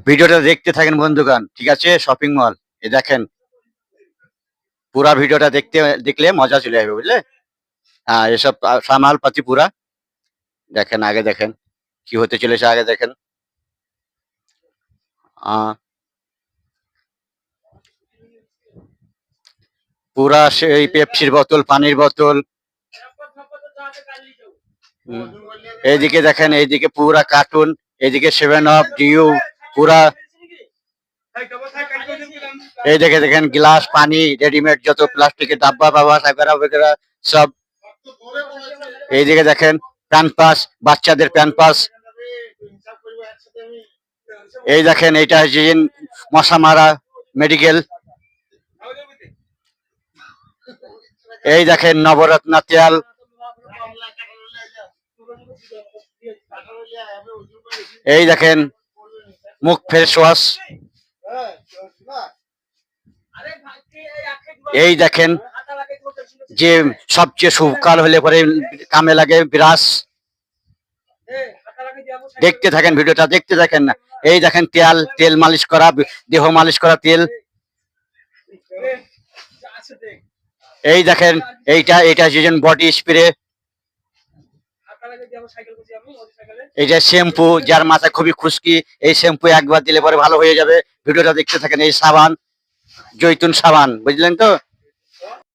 ভিডিওটা দেখতে থাকেন বন্ধুগণ, ঠিক আছে? শপিং মল এ দেখেন, পুরা ভিডিওটা দেখলে মজা চলে আসবে, বুঝলে? হ্যাঁ, এসব সামাল পাতি পুরা দেখেন, আগে দেখেন কি হতে চলেছে, আগে দেখেন। পুরা সেই পেপসির বোতল, পানির বোতল। এইদিকে দেখেন, এইদিকে পুরা কার্টুন, এইদিকে 7 আপ, ডিউ, পুরা। এই দেখে দেখেন গ্লাস, পানি, রেডিমেড যত প্লাস্টিকের ডাব্বা বাবা সাগরা বগেরা সব। এইদিকে দেখেন প্যাম্পাস, বাচ্চাদের প্যাম্পাস। এই দেখেন, এইটা হচ্ছে মশা মারা মেডিকেল। এই দেখেন নবরত্ন তেল। এই দেখেন মুখ ফেস ওয়াশ। এই দেখেন যে সবচেয়ে শুভকাল হলে পরে কামে লাগে ব্রাশ। দেখতে থাকেন ভিডিওটা, দেখতে থাকেন না। এই দেখেন তেল মালিশ করা, দেহ মালিশ করা তেল। এই দেখেন এইটা যেজন বডি স্প্রে। এই যে শ্যাম্পু, যার মাথা খুবই খুশকি, এই শ্যাম্পু একবার দিলে পরে ভালো হয়ে যাবে। ভিডিওটা দেখতে থাকেন। এই সাবান, জৈতুন সাবান, বুঝলেন তো?